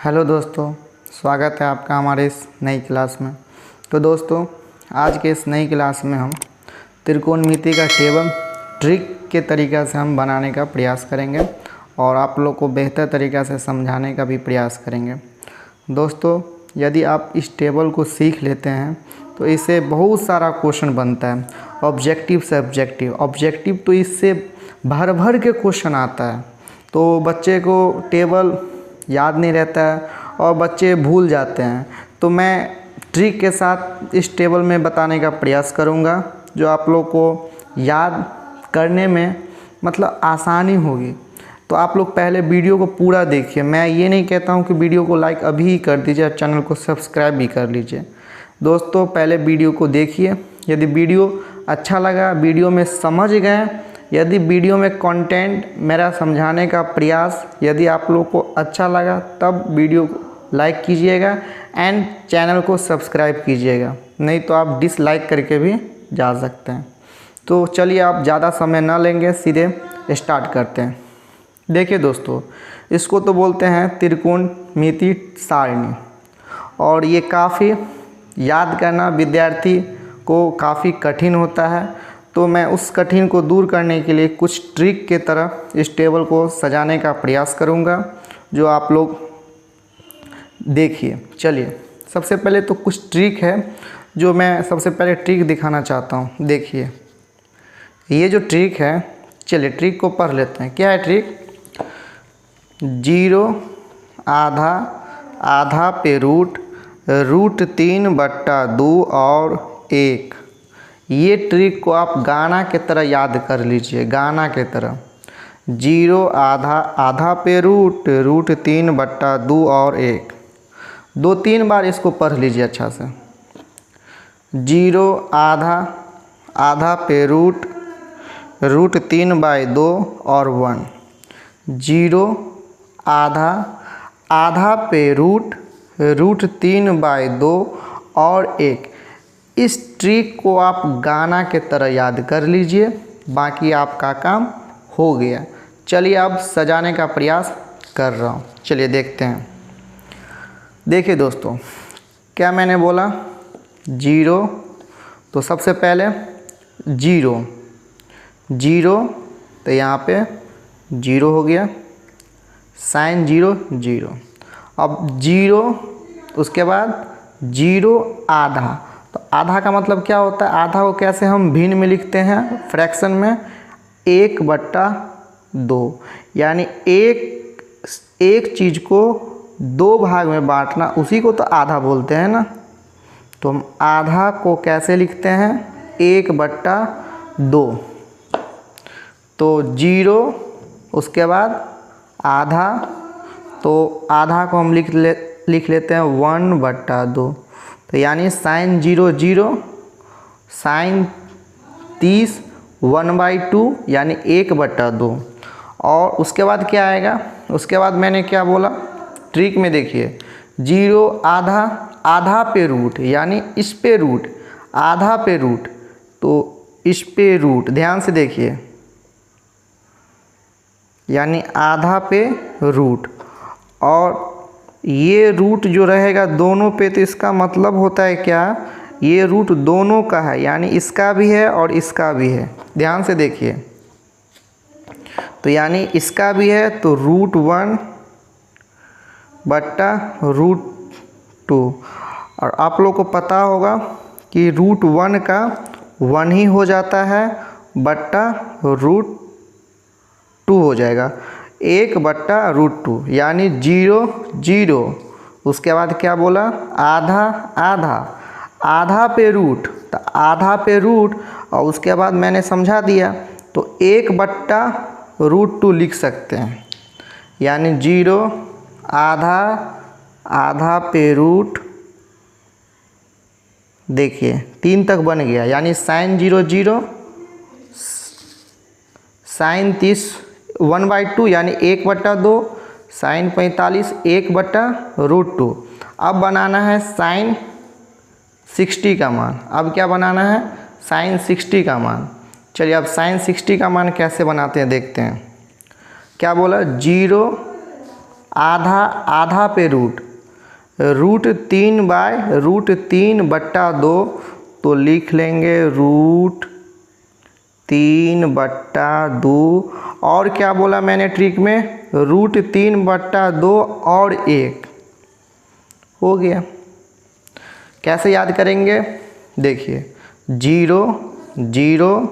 Hello दोस्तों, स्वागत है आपका हमारे इस नई क्लास में। तो दोस्तों, आज के इस नई क्लास में हम त्रिकोणमिति का टेबल ट्रिक के तरीक़ा से हम बनाने का प्रयास करेंगे और आप लोग को बेहतर तरीक़ा से समझाने का भी प्रयास करेंगे। दोस्तों, यदि आप इस टेबल को सीख लेते हैं तो इससे बहुत सारा क्वेश्चन बनता है, ऑब्जेक्टिव से ऑब्जेक्टिव तो इससे भर भर के क्वेश्चन आता है। तो बच्चे को टेबल याद नहीं रहता है और बच्चे भूल जाते हैं। तो मैं ट्रिक के साथ इस टेबल में बताने का प्रयास करूंगा जो आप लोग को याद करने में मतलब आसानी होगी। तो आप लोग पहले वीडियो को पूरा देखिए। मैं ये नहीं कहता हूँ कि वीडियो को लाइक अभी ही कर दीजिए और चैनल को सब्सक्राइब भी कर लीजिए। दोस्तों, पहले वीडियो को देखिए। यदि वीडियो अच्छा लगा, वीडियो में समझ गए, यदि वीडियो में कंटेंट मेरा समझाने का प्रयास यदि आप लोग को अच्छा लगा, तब वीडियो को लाइक कीजिएगा एंड चैनल को सब्सक्राइब कीजिएगा, नहीं तो आप डिसलाइक करके भी जा सकते हैं। तो चलिए, आप ज़्यादा समय ना लेंगे, सीधे स्टार्ट करते हैं। देखिए दोस्तों, इसको तो बोलते हैं त्रिकोणमिति सारणी और ये काफ़ी याद करना विद्यार्थी को काफ़ी कठिन होता है। तो मैं उस कठिन को दूर करने के लिए कुछ ट्रिक के तरह इस टेबल को सजाने का प्रयास करूंगा, जो आप लोग देखिए। चलिए, सबसे पहले तो कुछ ट्रिक है जो मैं सबसे पहले ट्रिक दिखाना चाहता हूं। देखिए, ये जो ट्रिक है, चलिए ट्रिक को पढ़ लेते हैं। क्या है ट्रिक? 0 आधा आधा पे रूट 3/2 और 1। ये ट्रिक को आप गाना के तरह याद कर लीजिए, गाना के तरह। 0 आधा आधा पे रूट 3/2 और 1। 2-3 बार इसको पढ़ लीजिए अच्छा से। 0 आधा आधा पे रूट 3/2 और 1। 0 आधा आधा पे रूट 3/2 और 1। इस ट्रिक को आप गाना के तरह याद कर लीजिए, बाकी आपका काम हो गया। चलिए, अब सजाने का प्रयास कर रहा हूँ। चलिए देखते हैं। देखिए दोस्तों, क्या मैंने बोला? 0, तो सबसे पहले 0 तो यहाँ पे 0 हो गया, साइन 0। अब 0 उसके बाद 0 आधा। तो आधा का मतलब क्या होता है? आधा को कैसे हम भिन्न में लिखते हैं? फ्रैक्शन में 1/2, यानी एक चीज़ को 2 भाग में बांटना, उसी को तो आधा बोलते हैं ना। तो हम आधा को कैसे लिखते हैं? 1/2। तो 0 उसके बाद आधा, तो आधा को हम लिख लेते हैं 1/2। तो यानी साइन 0 साइन 30 1/2 यानी 1/2। और उसके बाद क्या आएगा? उसके बाद मैंने क्या बोला ट्रिक में? देखिए, 0 आधा आधा पे रूट, यानी इस पे रूट, आधा पे रूट, तो इस पे रूट, ध्यान से देखिए, यानी आधा पे रूट। और ये रूट जो रहेगा दोनों पे, तो इसका मतलब होता है क्या? ये रूट दोनों का है, यानी इसका भी है और इसका भी है। ध्यान से देखिए, तो यानी इसका भी है, तो √1/√2। और आप लोग को पता होगा कि √1 का 1 ही हो जाता है, बट्टा √2 हो जाएगा, 1/√2, यानी 0 उसके बाद क्या बोला? आधा पे रूट, तो आधा पे रूट, और उसके बाद मैंने समझा दिया, तो 1/√2 लिख सकते हैं, यानी 0 आधा पे रूट। देखिए 3 तक बन गया, यानी साइन 0 साइन 30 1/2 यानी 1/2, साइन 45 1/√2। अब बनाना है साइन 60 का मान। अब क्या बनाना है? साइन 60 का मान। चलिए, अब साइन 60 का मान कैसे बनाते हैं देखते हैं। क्या बोला? 0 आधा आधा पे रूट 3/√3/2, तो लिख लेंगे √3/2। और क्या बोला मैंने ट्रिक में, √3/2 और 1 हो गया। कैसे याद करेंगे, देखिए 0 0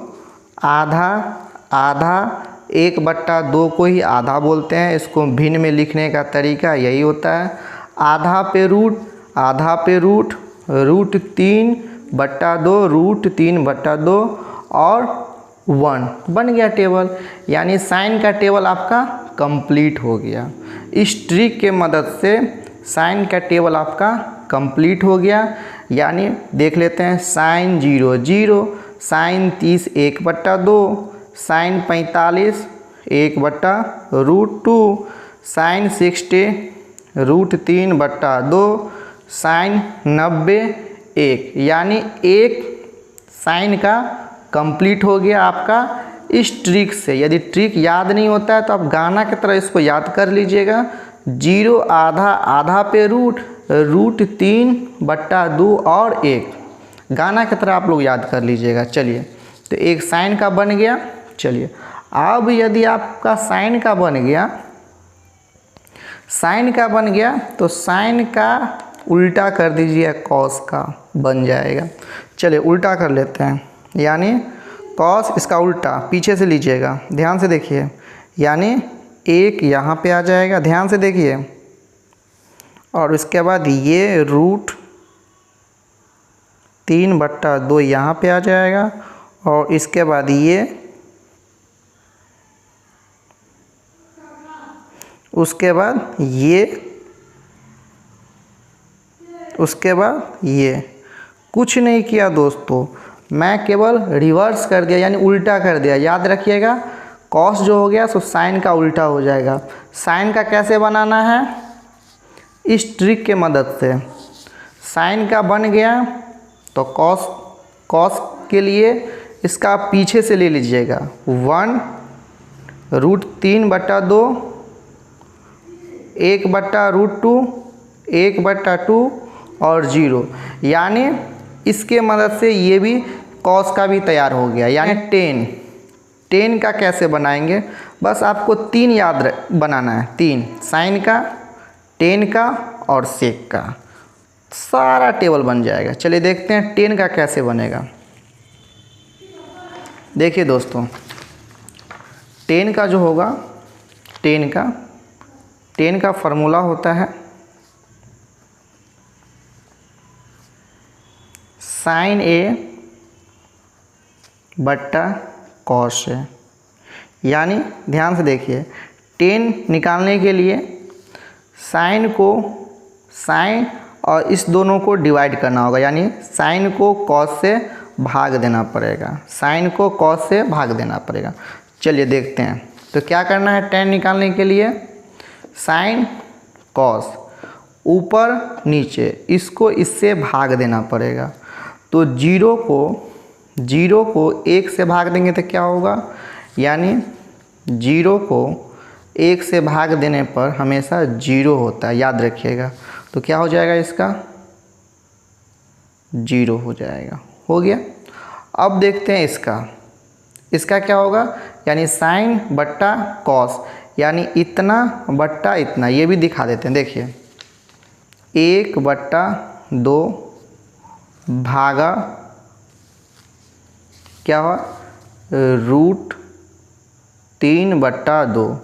आधा आधा, 1/2 को ही आधा बोलते हैं, इसको भिन्न में लिखने का तरीका यही होता है। आधा पे रूट √3/2 √3/2 और 1 बन गया टेबल, यानी साइन का टेबल आपका कंप्लीट हो गया। इस ट्रिक के मदद से साइन का टेबल आपका कंप्लीट हो गया। यानी देख लेते हैं, sine 0 0, sine 30 1/2, sine 45 1/√2, sine 60 √3/2, sine 90 1, यानी 1 साइन का कंप्लीट हो गया आपका इस ट्रिक से। यदि ट्रिक याद नहीं होता है तो आप गाना की तरह इसको याद कर लीजिएगा। 0 आधा आधा पे √3/2 और 1, गाना की तरह आप लोग याद कर लीजिएगा। चलिए, तो एक साइन का बन गया। चलिए, अब यदि आपका साइन का बन गया तो साइन का उल्टा कर दीजिए, कॉस का बन जाएगा। चलिए उल्टा कर लेते हैं, यानी कॉस इसका उल्टा पीछे से लीजिएगा, ध्यान से देखिए, यानी 1 यहाँ पे आ जाएगा, ध्यान से देखिए, और उसके बाद ये √3/2 यहाँ पे आ जाएगा, और इसके बाद ये, उसके बाद ये, उसके बाद ये। कुछ नहीं किया दोस्तों, मैं केवल रिवर्स कर दिया, यानी उल्टा कर दिया। याद रखिएगा, कॉस जो हो गया सो साइन का उल्टा हो जाएगा। साइन का कैसे बनाना है, इस ट्रिक के मदद से। साइन का बन गया तो कॉस के लिए इसका पीछे से ले लीजिएगा, 1 √3/2 1/√2 1/2 और 0, यानी इसके मदद से ये भी कॉस का भी तैयार हो गया। यानी 10 का कैसे बनाएंगे, बस आपको 3 याद बनाना है, 3 साइन का, 10 का और सेक का, सारा टेबल बन जाएगा। चलिए देखते हैं 10 का कैसे बनेगा। देखिए दोस्तों, 10 का जो होगा, 10 का फार्मूला होता है साइन A/cos A। यानी ध्यान से देखिए, 10 निकालने के लिए साइन और इस दोनों को डिवाइड करना होगा, यानी साइन को कॉस से भाग देना पड़ेगा, साइन को कॉस से भाग देना पड़ेगा। चलिए देखते हैं, तो क्या करना है 10 निकालने के लिए, साइन कॉस ऊपर नीचे, इसको इससे भाग देना पड़ेगा। तो 0 को 1 से भाग देंगे तो क्या होगा, यानी 0 को 1 से भाग देने पर हमेशा 0 होता है, याद रखिएगा। तो क्या हो जाएगा, इसका 0 हो जाएगा, हो गया। अब देखते हैं इसका क्या होगा, यानी साइन बट्टा कॉस, यानी इतना बट्टा इतना, ये भी दिखा देते हैं। देखिए 1/2 भागा क्या हुआ, √3/2,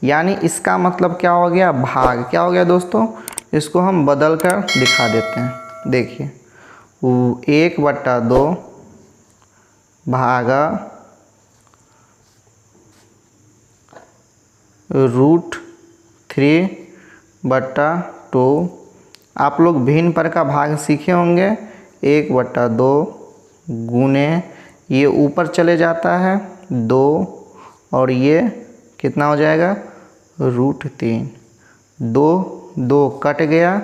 यानी इसका मतलब क्या हो गया, भाग। क्या हो गया दोस्तों, इसको हम बदल कर दिखा देते हैं। देखिए 1/2 भागा √3/2। आप लोग भिन्न पर का भाग सीखे होंगे, 1/2 गुने, ये ऊपर चले जाता है 2, और ये कितना हो जाएगा, √3, 2 कट गया,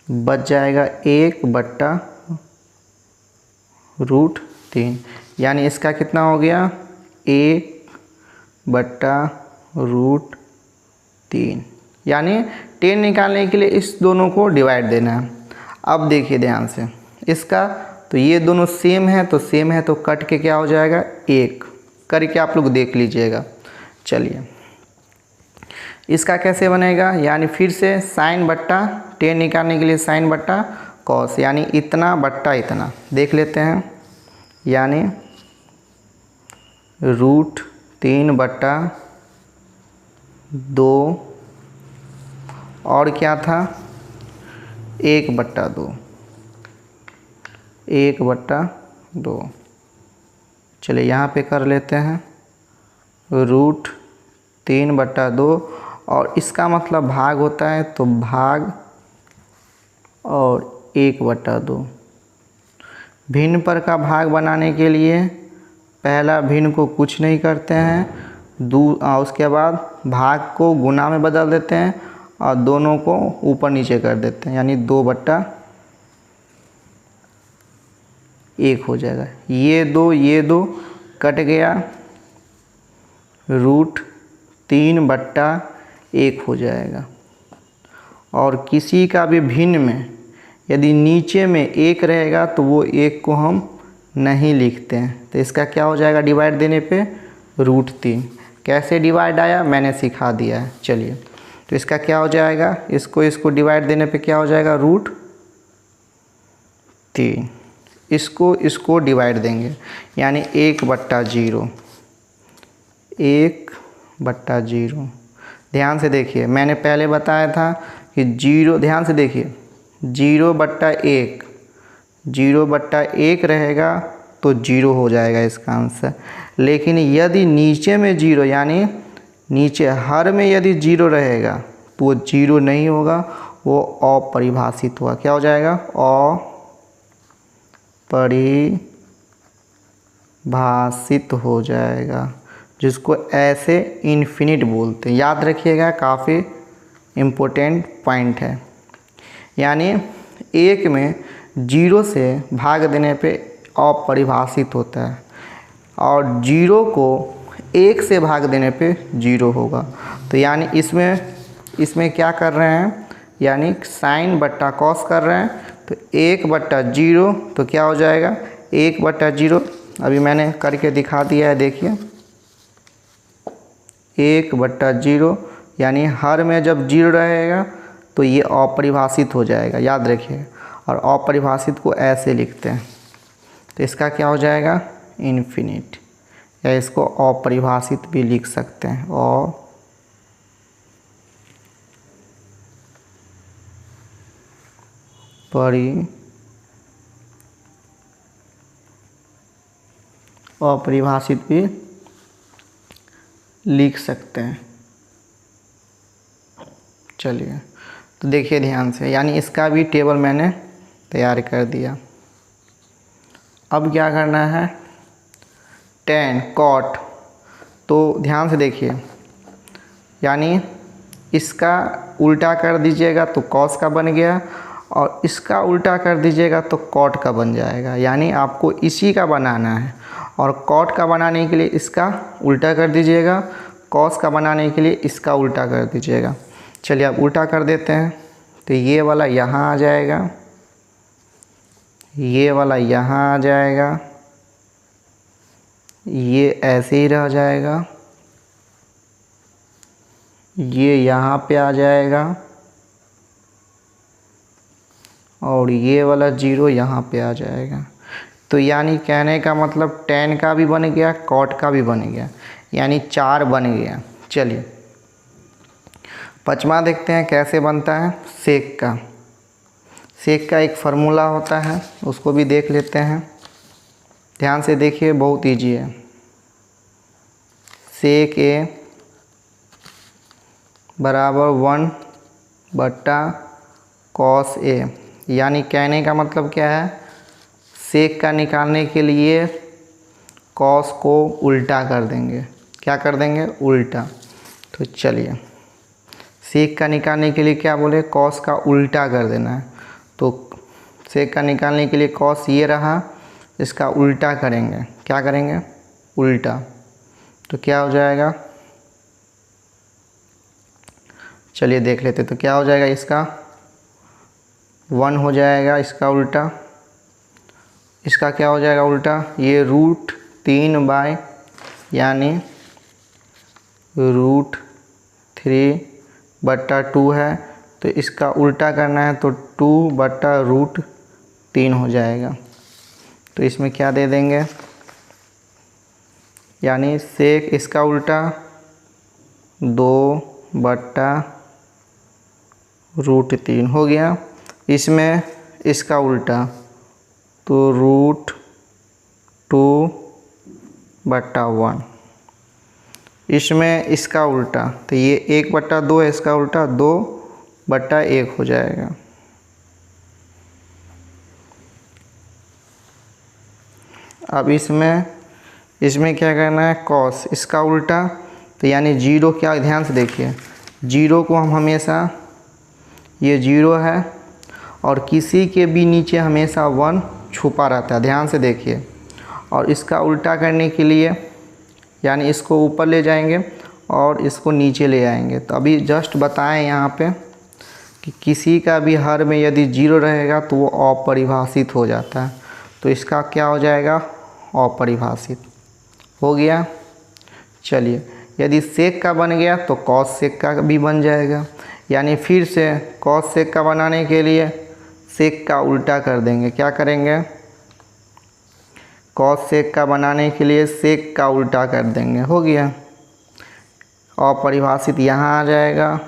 बच जाएगा 1/√3, यानी इसका कितना हो गया, 1/√3 √3, यानी 10 निकालने के लिए इस दोनों को डिवाइड देना है। अब देखिए ध्यान से इसका, तो ये दोनों सेम है तो सेम है, तो कट के क्या हो जाएगा 1 करके आप लोग देख लीजिएगा। चलिए इसका कैसे बनेगा, यानी फिर से साइन बट्टा 10 निकालने के लिए साइन बट्टा कॉस, यानी इतना बट्टा इतना देख लेते हैं, यानी √3/2 और क्या था 1/2, 1/2। चलिए यहाँ पे कर लेते हैं √3/2, और इसका मतलब भाग होता है तो भाग और 1/2। भिन्न पर का भाग बनाने के लिए पहला भिन्न को कुछ नहीं करते हैं, उसके बाद भाग को गुना में बदल देते हैं और दोनों को ऊपर नीचे कर देते हैं, यानी 2/1 हो जाएगा। ये दो कट गया, √3/1 हो जाएगा। और किसी का भी भिन्न में यदि नीचे में 1 रहेगा तो वो 1 को हम नहीं लिखते हैं, तो इसका क्या हो जाएगा डिवाइड देने पे √3। कैसे डिवाइड आया मैंने सिखा दिया है। चलिए तो इसका क्या हो जाएगा, इसको डिवाइड देने पे क्या हो जाएगा √3, इसको डिवाइड देंगे यानी 1/0, 1/0। ध्यान से देखिए मैंने पहले बताया था कि 0, ध्यान से देखिए 0/1, 0/1 रहेगा तो 0 हो जाएगा इसका आंसर। लेकिन यदि नीचे में 0, यानी नीचे हर में यदि 0 रहेगा तो वो 0 नहीं होगा, वो अपरिभाषित हुआ। क्या हो जाएगा अपरिभाषित हो जाएगा, जिसको ऐसे इन्फिनिट बोलते हैं। याद रखिएगा, काफ़ी इम्पोर्टेंट पॉइंट है। यानी 1 में 0 से भाग देने पे अपरिभाषित होता है, और 0 को 1 से भाग देने पे 0 होगा। तो यानी इसमें क्या कर रहे हैं, यानी साइन बट्टा कॉस कर रहे हैं, तो 1/0 तो क्या हो जाएगा 1/0। अभी मैंने करके दिखा दिया है, देखिए 1/0, यानी हर में जब 0 रहेगा तो ये अपरिभाषित हो जाएगा, याद रखिए। और अपरिभाषित को ऐसे लिखते हैं, तो इसका क्या हो जाएगा इन्फिनिट, या इसको अपरिभाषित भी लिख सकते हैं। अपरिभाषित भी लिख सकते हैं। चलिए तो देखिए ध्यान से, यानी इसका भी टेबल मैंने तैयार कर दिया। अब क्या करना है, tan cot, तो ध्यान से देखिए, यानी इसका उल्टा कर दीजिएगा तो cos का बन गया, और इसका उल्टा कर दीजिएगा तो cot का बन जाएगा। यानी आपको इसी का बनाना है, और cot का बनाने के लिए इसका उल्टा कर दीजिएगा, cos का बनाने के लिए इसका उल्टा कर दीजिएगा। चलिए अब उल्टा कर देते हैं, तो ये वाला यहाँ आ जाएगा, ये वाला यहाँ आ जाएगा, ये ऐसे ही रह जाएगा, ये यहाँ पे आ जाएगा, और ये वाला 0 यहाँ पे आ जाएगा। तो यानी कहने का मतलब tan का भी बन गया, cot का भी बन गया, यानी 4 बन गया। चलिए 5वां देखते हैं कैसे बनता है सेक का। सेक का एक फार्मूला होता है, उसको भी देख लेते हैं। ध्यान से देखिए, बहुत ईजी है। सेक A बराबर 1/cos A, यानी कहने का मतलब क्या है, सेक का निकालने के लिए cos को उल्टा कर देंगे। क्या कर देंगे, उल्टा। तो चलिए सेक का निकालने के लिए क्या बोले, cos का उल्टा कर देना है। तो सेक का निकालने के लिए cos ये रहा, इसका उल्टा करेंगे। क्या करेंगे, उल्टा। तो क्या हो जाएगा चलिए देख लेते। तो क्या हो जाएगा, इसका 1 हो जाएगा, इसका उल्टा। इसका क्या हो जाएगा उल्टा, ये √3 यानी √3/2 है। तो इसका उल्टा करना है तो 2/√3 हो जाएगा। तो इसमें क्या दे देंगे, यानी सेक इसका उल्टा 2/√3 हो गया। इसमें इसका उल्टा तो √2/1। इसमें इसका उल्टा तो ये 1/2 है, इसका उल्टा 2/1 हो जाएगा। अब इसमें क्या करना है, कॉस इसका उल्टा तो यानी 0, क्या ध्यान से देखिए, 0 को हम हमेशा, ये 0 है और किसी के भी नीचे हमेशा 1 छुपा रहता है, ध्यान से देखिए। और इसका उल्टा करने के लिए यानी इसको ऊपर ले जाएंगे और इसको नीचे ले आएंगे। तो अभी जस्ट बताएं यहाँ पे कि किसी का भी हर में यदि 0 रहेगा तो वो अपरिभाषित हो जाता है। तो इसका क्या हो जाएगा, अपरिभाषित हो गया। चलिए, यदि सेक का बन गया तो कॉस सेक का भी बन जाएगा। यानी फिर से कॉस सेक का बनाने के लिए सेक का उल्टा कर देंगे। क्या करेंगे, कॉस सेक का बनाने के लिए सेक का उल्टा कर देंगे, हो गया। अपरिभाषित यहाँ आ जाएगा,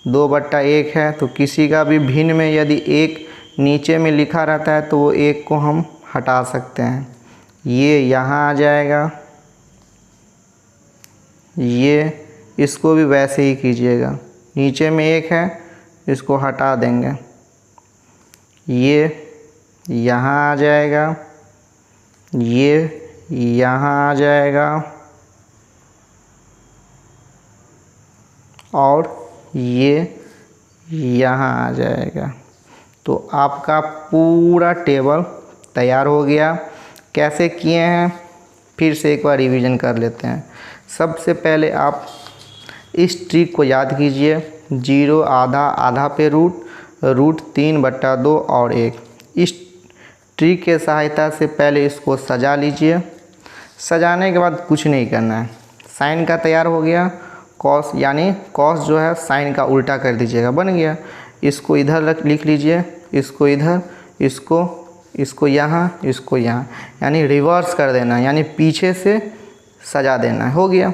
2/1 है। तो किसी का भी भिन्न में यदि 1 नीचे में लिखा रहता है तो वो 1 को हम हटा सकते हैं। ये यहाँ आ जाएगा, ये इसको भी वैसे ही कीजिएगा, नीचे में 1 है इसको हटा देंगे, ये यहाँ आ जाएगा, ये यहाँ आ जाएगा और ये यहाँ आ जाएगा। तो आपका पूरा टेबल तैयार हो गया। कैसे किए हैं फिर से एक बार रिवीजन कर लेते हैं। सबसे पहले आप इस ट्रिक को याद कीजिए, 0 आधा पे √3/2 और 1। इस ट्रिक के सहायता से पहले इसको सजा लीजिए। सजाने के बाद कुछ नहीं करना है, साइन का तैयार हो गया। कॉस यानी कॉस जो है साइन का उल्टा कर दीजिएगा, बन गया। इसको इधर लिख लीजिए, इसको इधर, इसको यहाँ, इसको यहाँ, यानी रिवर्स कर देना, यानी पीछे से सजा देना है, हो गया।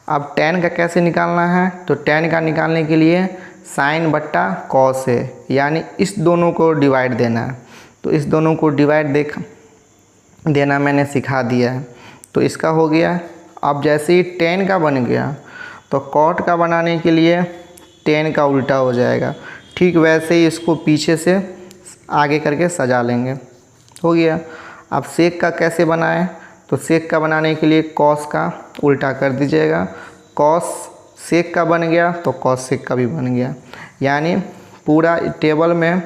अब tan का कैसे निकालना है, तो tan का निकालने के लिए sin/cos है, यानी इस दोनों को डिवाइड देना है। तो इस दोनों को डिवाइड देना मैंने सिखा दिया है। तो इसका हो गया। अब जैसे ही tan का बन गया तो cot का बनाने के लिए tan का उल्टा हो जाएगा। ठीक वैसे ही इसको पीछे से आगे करके सजा लेंगे, हो गया। अब सेक का कैसे बनाएं, तो सेक का बनाने के लिए cos का उल्टा कर दीजिएगा। cos सेक का बन गया तो cos सेक का भी बन गया। यानी पूरा टेबल में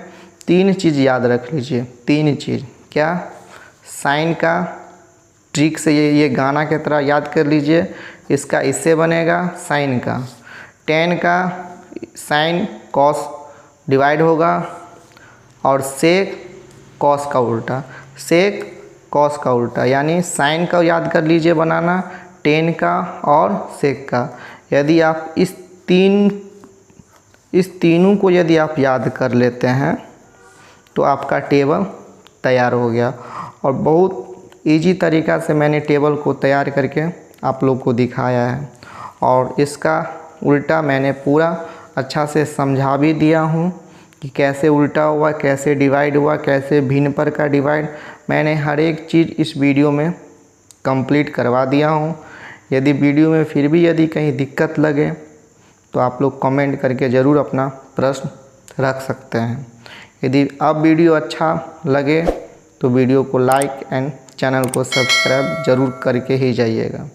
3 चीज़ याद रख लीजिए, 3 चीज़। क्या, साइन का ट्रिक से ये गाना की तरह याद कर लीजिए, इसका इससे बनेगा साइन का। tan का साइन cos डिवाइड होगा और सेक cos का उल्टा, सेक cos का उल्टा, यानी साइन का याद कर लीजिए बनाना, tan का और सेक का। यदि आप इस तीनों को यदि आप याद कर लेते हैं तो आपका टेबल तैयार हो गया। और बहुत इजी तरीक़ा से मैंने टेबल को तैयार करके आप लोग को दिखाया है और इसका उल्टा मैंने पूरा अच्छा से समझा भी दिया हूँ कि कैसे उल्टा हुआ, कैसे डिवाइड हुआ, कैसे भिन्न पर का डिवाइड, मैंने हर एक चीज़ इस वीडियो में कंप्लीट करवा दिया हूँ। यदि वीडियो में फिर भी यदि कहीं दिक्कत लगे तो आप लोग कमेंट करके ज़रूर अपना प्रश्न रख सकते हैं। यदि अब वीडियो अच्छा लगे तो वीडियो को लाइक एंड चैनल को सब्सक्राइब ज़रूर करके ही जाइएगा।